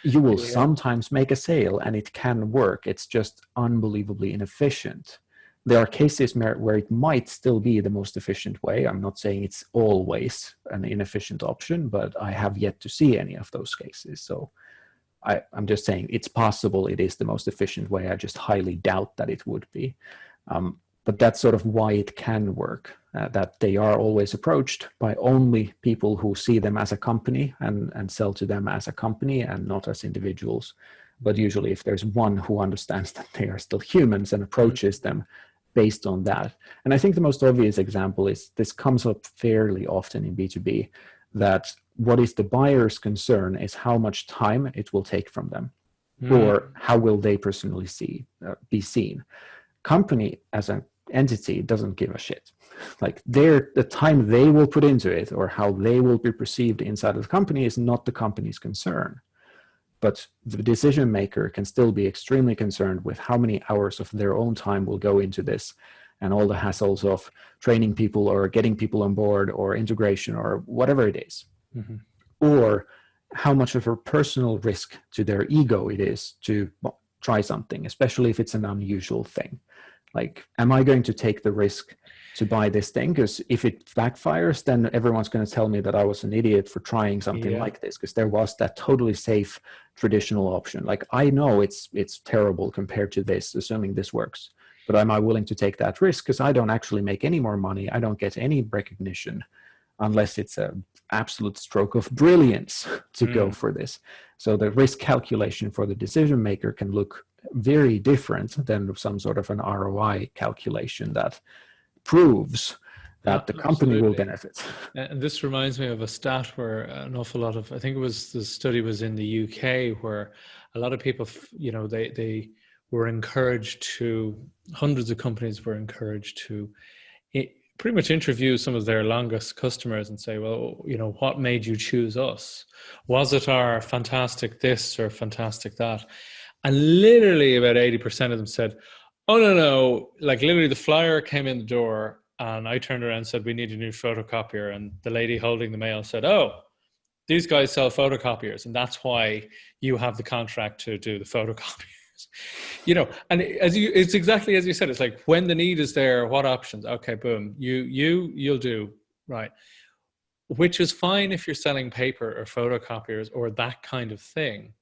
You will sometimes make a sale, and it can work. It's just unbelievably inefficient. There are cases where it might still be the most efficient way. I'm not saying it's always an inefficient option, but I have yet to see any of those cases. So I'm just saying it's possible it is the most efficient way. I just highly doubt that it would be. But that's sort of why it can work, that they are always approached by only people who see them as a company and sell to them as a company and not as individuals. But usually if there's one who understands that they are still humans and approaches them based on that. And I think the most obvious example is this comes up fairly often in B2B, that what is the buyer's concern is how much time it will take from them, or how will they personally be seen. Company as an entity doesn't give a shit. Like the time they will put into it or how they will be perceived inside of the company is not the company's concern. But the decision maker can still be extremely concerned with how many hours of their own time will go into this, and all the hassles of training people or getting people on board or integration or whatever it is. Or how much of a personal risk to their ego it is to try something, especially if it's an unusual thing. Like, am I going to take the risk to buy this thing? Because if it backfires, then everyone's going to tell me that I was an idiot for trying something like this, because there was that totally safe traditional option. Like, I know it's terrible compared to this, assuming this works. But am I willing to take that risk? Because I don't actually make any more money. I don't get any recognition unless it's an absolute stroke of brilliance to go for this. So the risk calculation for the decision maker can look very different than some sort of an ROI calculation that proves that the company will benefit. And this reminds me of a stat where an awful lot of, I think the study was in the UK, where a lot of people, they were encouraged to, hundreds of companies were encouraged to pretty much interview some of their longest customers and say, well, what made you choose us? Was it our fantastic this or fantastic that? And literally about 80% of them said, oh, no, like literally the flyer came in the door and I turned around and said, we need a new photocopier. And the lady holding the mail said, oh, these guys sell photocopiers and that's why you have the contract to do the photocopiers. And it's exactly as you said. It's like, when the need is there, what options? Okay, boom, you'll do, right? Which is fine if you're selling paper or photocopiers or that kind of thing.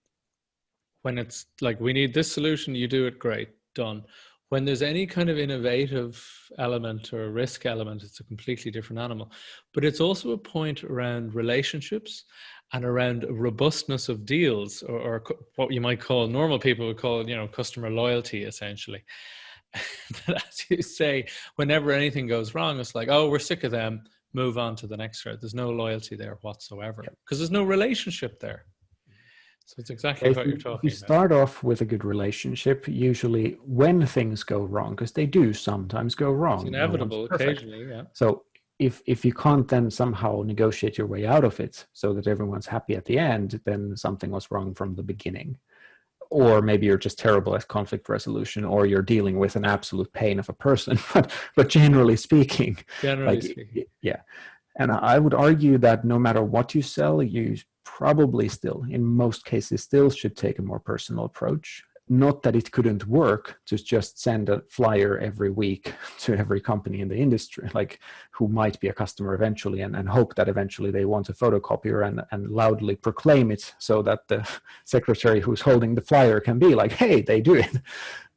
When it's like, we need this solution, you do it, great, done. When there's any kind of innovative element or risk element, it's a completely different animal. But it's also a point around relationships and around robustness of deals, or what you might call, normal people would call, customer loyalty, essentially. But as you say, whenever anything goes wrong, it's like, oh, we're sick of them, move on to the next round. There's no loyalty there whatsoever, because there's no relationship there. So it's exactly what you're talking about. If you start off with a good relationship, usually when things go wrong, because they do sometimes go wrong. It's inevitable occasionally, yeah. So if you can't then somehow negotiate your way out of it so that everyone's happy at the end, then something was wrong from the beginning. Or maybe you're just terrible at conflict resolution, or you're dealing with an absolute pain of a person. But generally speaking, yeah. And I would argue that no matter what you sell, you probably still, in most cases, still should take a more personal approach. Not that it couldn't work to just send a flyer every week to every company in the industry, like who might be a customer eventually, and hope that eventually they want a photocopier and loudly proclaim it so that the secretary who's holding the flyer can be like, hey, they do it.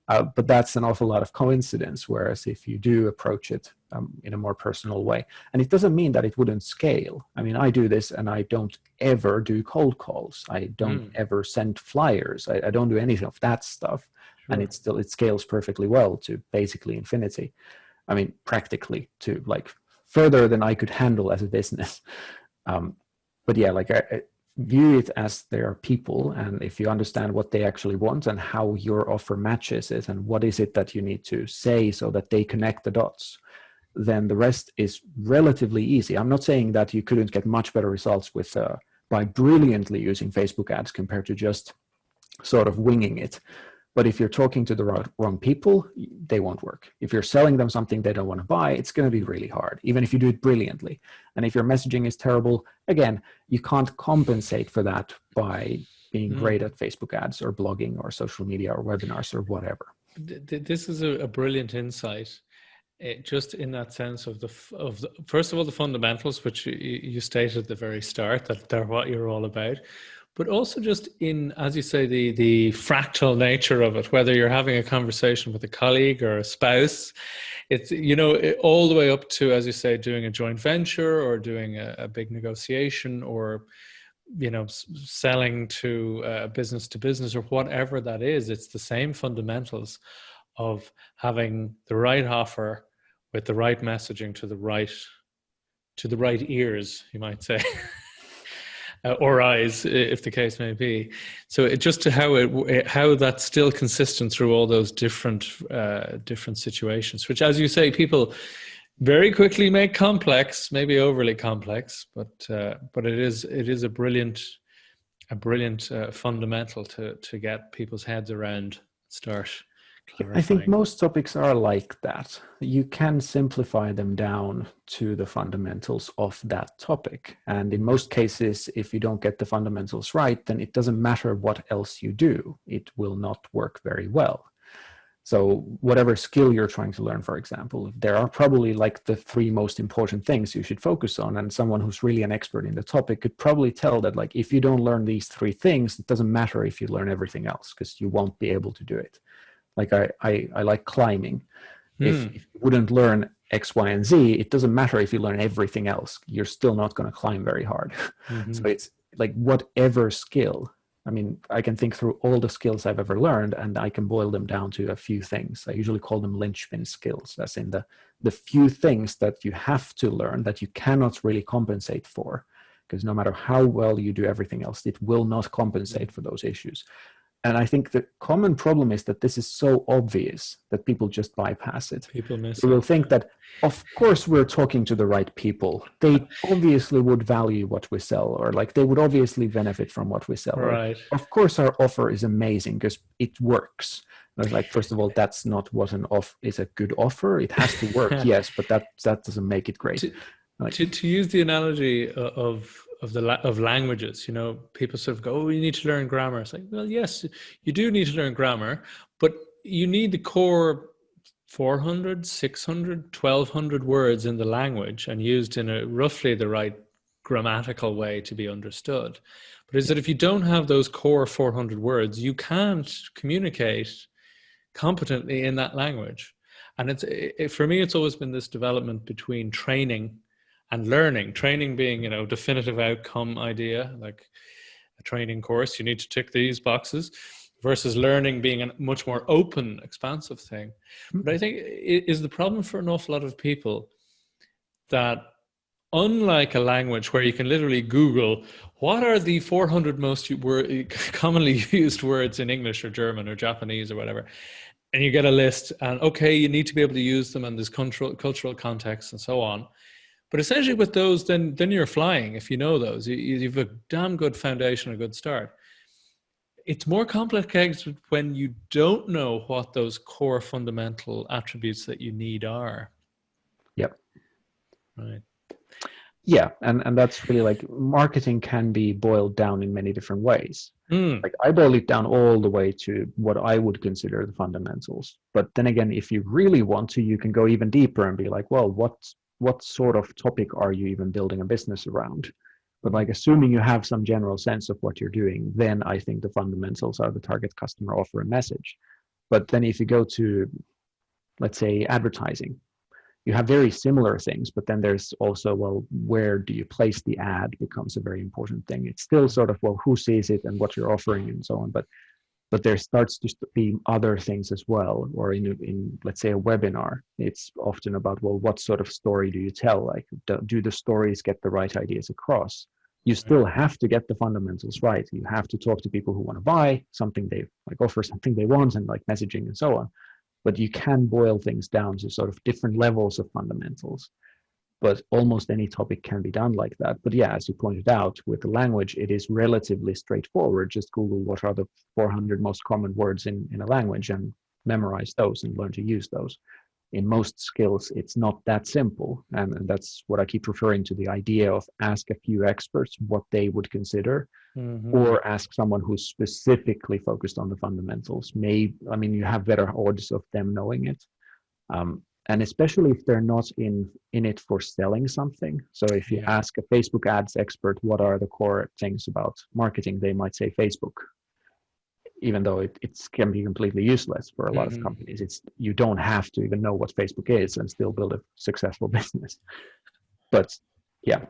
But that's an awful lot of coincidence, whereas if you do approach it in a more personal way, and it doesn't mean that it wouldn't scale. I mean, I do this and I don't ever do cold calls. I don't ever send flyers. I don't do anything of that stuff. Sure. And it scales perfectly well to basically infinity. I mean, practically to like further than I could handle as a business. But yeah, like I view it as there are people, and if you understand what they actually want and how your offer matches it and what is it that you need to say so that they connect the dots, then the rest is relatively easy. I'm not saying that you couldn't get much better results with by brilliantly using Facebook ads compared to just sort of winging it. But if you're talking to the wrong people, they won't work. If you're selling them something they don't want to buy, it's going to be really hard, even if you do it brilliantly. And if your messaging is terrible, again, you can't compensate for that by being great at Facebook ads or blogging or social media or webinars or whatever. This is a brilliant insight. Just in that sense of first of all, the fundamentals, which you stated at the very start, that they're what you're all about. But also just in, as you say, the fractal nature of it, whether you're having a conversation with a colleague or a spouse, it's, all the way up to, as you say, doing a joint venture or doing a big negotiation, or, selling to business to business or whatever that is. It's the same fundamentals of having the right offer with the right messaging to the right ears, you might say. Or eyes, if the case may be. So it just to how that's still consistent through all those different situations, which, as you say, people very quickly make complex, maybe overly complex, but it is a brilliant fundamental to get people's heads around. Start clarifying. I think most topics are like that. You can simplify them down to the fundamentals of that topic. And in most cases, if you don't get the fundamentals right, then it doesn't matter what else you do. It will not work very well. So whatever skill you're trying to learn, for example, there are probably like the 3 most important things you should focus on. And someone who's really an expert in the topic could probably tell that, like, if you don't learn these 3 things, it doesn't matter if you learn everything else, because you won't be able to do it. Like I like climbing. If you wouldn't learn X, Y, and Z, it doesn't matter if you learn everything else. You're still not going to climb very hard. So it's like whatever skill. I mean, I can think through all the skills I've ever learned, and I can boil them down to a few things. I usually call them linchpin skills, as in the few things that you have to learn that you cannot really compensate for, because no matter how well you do everything else, it will not compensate for those issues. And I think the common problem is that this is so obvious that people just bypass it. People miss it. They will think that, of course, we're talking to the right people. They obviously would value what we sell, or like they would obviously benefit from what we sell. Right. Or, of course, our offer is amazing because it works. And I was like, first of all, that's not what is a good offer. It has to work, yes, but that doesn't make it great. To use the analogy of languages, people sort of go, oh, you need to learn grammar. It's like, well, yes, you do need to learn grammar, but you need the core 400, 600, 1200 words in the language and used in roughly the right grammatical way to be understood. But is that if you don't have those core 400 words, you can't communicate competently in that language. And for me, it's always been this development between training and learning. Training being, definitive outcome idea, like a training course, you need to tick these boxes, versus learning being a much more open, expansive thing. But I think it is the problem for an awful lot of people that, unlike a language where you can literally Google what are the 400 most commonly used words in English or German or Japanese or whatever, and you get a list, and okay, you need to be able to use them, and there's cultural context and so on. But essentially with those, then you're flying. If you know those, you've a damn good foundation, a good start. It's more complicated when you don't know what those core fundamental attributes that you need are. Yep. Right. Yeah, and that's really like marketing can be boiled down in many different ways. Like I boil it down all the way to what I would consider the fundamentals. But then again, if you really want to, you can go even deeper and be like, well, what sort of topic are you even building a business around? But like assuming you have some general sense of what you're doing, then I think the fundamentals are the target customer offer and message. But then if you go to, let's say, advertising, you have very similar things, but then there's also, well, where do you place the ad becomes a very important thing. It's still sort of, well, who sees it and what you're offering and so on. But there starts to be other things as well. Or in let's say a webinar, it's often about, well, what sort of story do you tell? Like, do the stories get the right ideas across? You still have to get the fundamentals right. You have to talk to people who want to buy something, they like offer something they want, and like messaging and so on. But you can boil things down to sort of different levels of fundamentals. But almost any topic can be done like that. But yeah, as you pointed out, with the language, it is relatively straightforward. Just Google what are the 400 most common words in a language and memorize those and learn to use those. In most skills, it's not that simple. And that's what I keep referring to, the idea of ask a few experts what they would consider, or ask someone who's specifically focused on the fundamentals. You have better odds of them knowing it. And especially if they're not in it for selling something. So if you ask a Facebook ads expert, what are the core things about marketing, they might say Facebook, even though it can be completely useless for a lot of companies. You don't have to even know what Facebook is and still build a successful business. But yeah.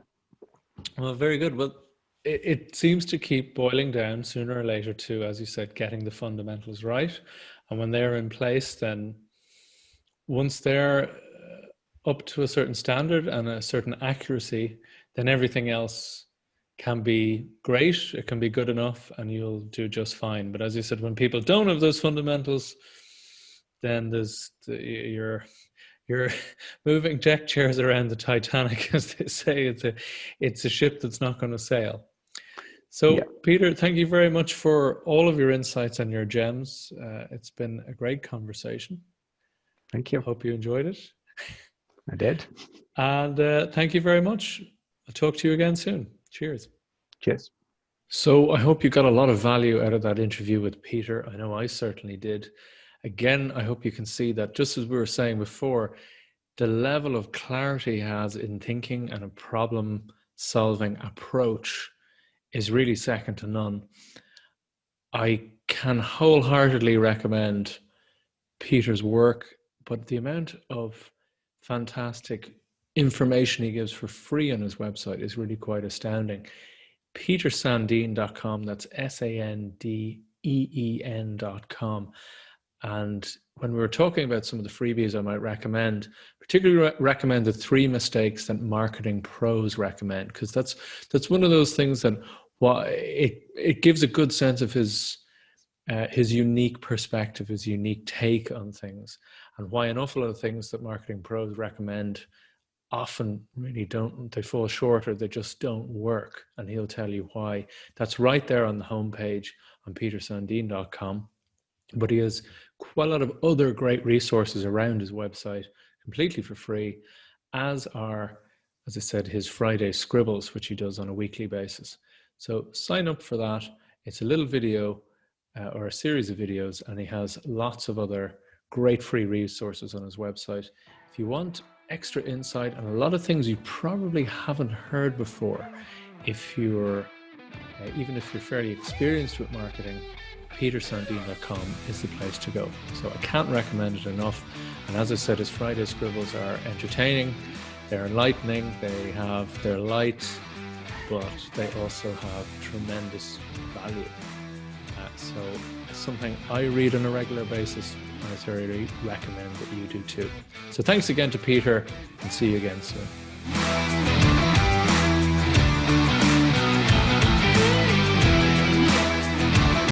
Well, very good. Well, it seems to keep boiling down sooner or later to, as you said, getting the fundamentals right. And when they're in place, then once they're up to a certain standard and a certain accuracy, then everything else can be great, it can be good enough, and you'll do just fine. But as you said, when people don't have those fundamentals, then you're moving deck chairs around the Titanic, as they say. It's a ship that's not going to sail. So, Peter, thank you very much for all of your insights and your gems. It's been a great conversation. Thank you. Hope you enjoyed it. I did. And thank you very much. I'll talk to you again soon. Cheers. Cheers. So I hope you got a lot of value out of that interview with Peter. I know I certainly did. Again, I hope you can see that, just as we were saying before, the level of clarity he has in thinking and a problem-solving approach is really second to none. I can wholeheartedly recommend Peter's work, but the amount of fantastic information he gives for free on his website is really quite astounding. petersandeen.com, that's SANDEEN.com. And when we were talking about some of the freebies I might recommend, particularly recommend the 3 mistakes that marketing pros recommend, because that's one of those things that it gives a good sense of his unique perspective, his unique take on things, and why an awful lot of things that marketing pros recommend often really don't, they fall short or they just don't work. And he'll tell you why. That's right there on the homepage on petersandeen.com. But he has quite a lot of other great resources around his website completely for free, as are, as I said, his Friday scribbles, which he does on a weekly basis. So sign up for that. It's a little video or a series of videos, and he has lots of other great free resources on his website. If you want extra insight and a lot of things you probably haven't heard before, if you're even if you're fairly experienced with marketing, petersandeen.com is the place to go. So I can't recommend it enough. And as I said, his Friday scribbles are entertaining, they're enlightening, they're light, but they also have tremendous value. So it's something I read on a regular basis, and I thoroughly recommend that you do too. So thanks again to Peter, and see you again soon.